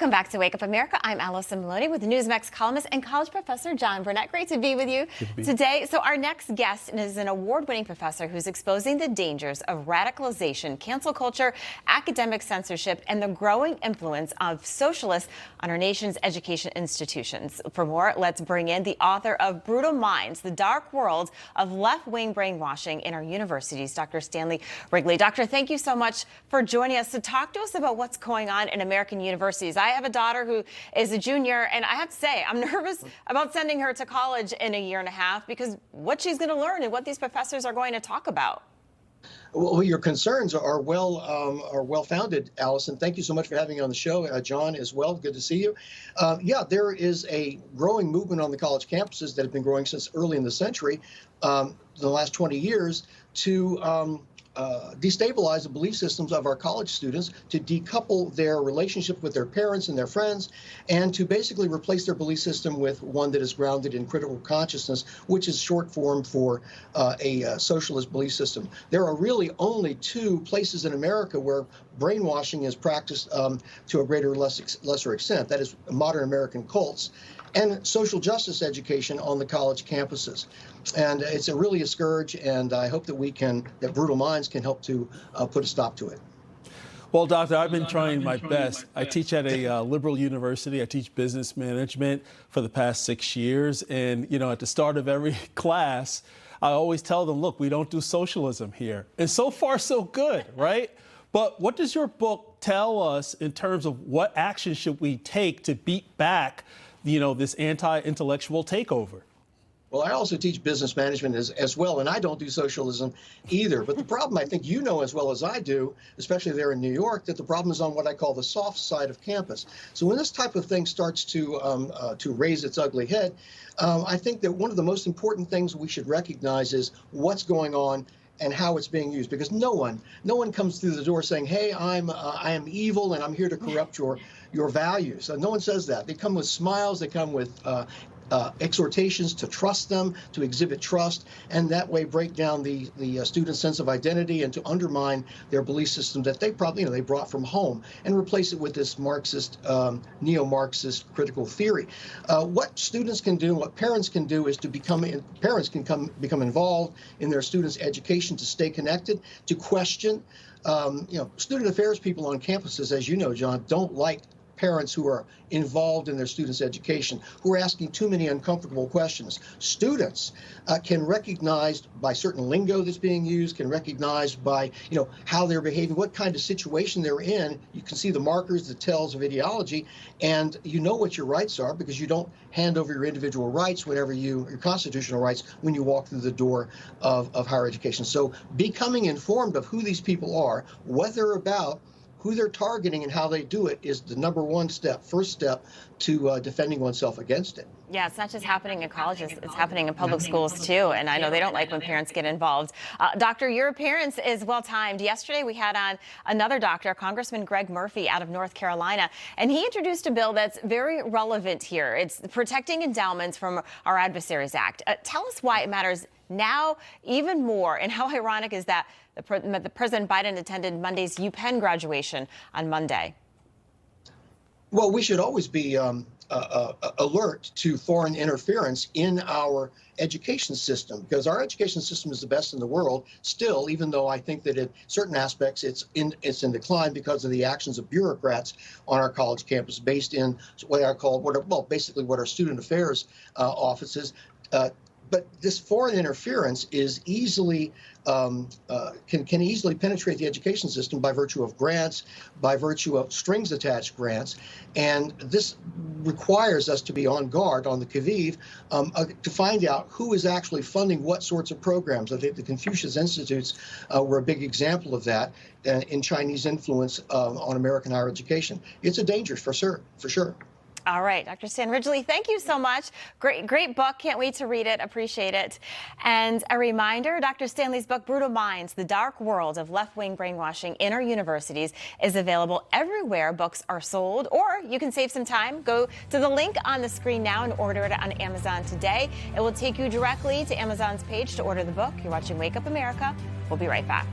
Welcome back to Wake Up America. I'm Allison Maloney with Newsmax columnist and college professor John Burnett. Great to be with you today. So our next guest is an award-winning professor who's exposing the dangers of radicalization, cancel culture, academic censorship, and the growing influence of socialists on our nation's education institutions. For more, let's bring in the author of Brutal Minds, The Dark World of Left-Wing Brainwashing in Our Universities, Dr. Stanley Ridgley. Doctor, thank you so much for joining us to talk to us about what's going on in American universities. I have a daughter who is a junior, and I have to say, I'm nervous about sending her to college in a year and a half because what she's going to learn and what these professors are going to talk about. Well, your concerns are well founded, Allison. Thank you so much for having me on the show. John as well. Good to see you. Yeah, there is a growing movement on the college campuses that have been growing since early in the century, the last 20 years, to destabilize the belief systems of our college students, to decouple their relationship with their parents and their friends, and to basically replace their belief system with one that is grounded in critical consciousness, which is short form for a socialist belief system. There are really only two places in America where brainwashing is practiced to a greater or lesser extent. That is modern American cults and social justice education on the college campuses. And it's really a scourge, and I hope that Brutal Minds can help to put a stop to it. Well, Doctor, I've been trying my best. I teach at a liberal university. I teach business management for the past 6 years. And, at the start of every class, I always tell them, look, we don't do socialism here. And so far, so good, right? But what does your book tell us in terms of what action should we take to beat back this anti-intellectual takeover? Well, I also teach business management as well, and I don't do socialism either. But the problem, I think you know as well as I do, especially there in New York, that the problem is on what I call the soft side of campus. So when this type of thing starts to raise its ugly head, I think that one of the most important things we should recognize is what's going on and how it's being used, because no one comes through the door saying, "Hey, I am evil and I'm here to corrupt your values." No one says that. They come with smiles. They come with exhortations to trust them, to exhibit trust, and that way break down the student's sense of identity and to undermine their belief system that they probably they brought from home, and replace it with this Marxist, neo-Marxist critical theory. What students can do, what parents can do, is to become involved in their students' education, to stay connected, to question. Student affairs people on campuses, as you know, John, don't like parents who are involved in their students' education, who are asking too many uncomfortable questions. Students can recognize by certain lingo that's being used, can recognize by how they're behaving, what kind of situation they're in. You can see the markers, the tells of ideology, and you know what your rights are because you don't hand over your individual rights your constitutional rights when you walk through the door of higher education. So becoming informed of who these people are, what they're about, who they're targeting, and how they do it is the first step to defending oneself against it. Yeah, it's not just happening in colleges, it's happening in public schools too, and I know they don't like when parents get involved. Doctor, your appearance is well timed. Yesterday we had on another doctor, Congressman Greg Murphy out of North Carolina, and he introduced a bill that's very relevant here. It's protecting endowments from our Adversaries Act. Tell us why it matters now even more, and how ironic is that the President Biden attended Monday's UPenn graduation on Monday. Well, we should always be alert to foreign interference in our education system, because our education system is the best in the world still, even though I think that in certain aspects it's in decline because of the actions of bureaucrats on our college campus, based in what are student affairs offices. But this foreign interference is can easily penetrate the education system by virtue of grants, by virtue of strings attached grants, and this requires us to be on guard, on the qui-vive, to find out who is actually funding what sorts of programs. I think the Confucius Institutes were a big example of that in Chinese influence on American higher education. It's a danger for sure. All right, Dr. Stan Ridgley, thank you so much. Great book. Can't wait to read it. Appreciate it. And a reminder, Dr. Stanley's book, Brutal Minds, The Dark World of Left-Wing Brainwashing in Our Universities, is available everywhere books are sold, or you can save some time. Go to the link on the screen now and order it on Amazon today. It will take you directly to Amazon's page to order the book. You're watching Wake Up America. We'll be right back.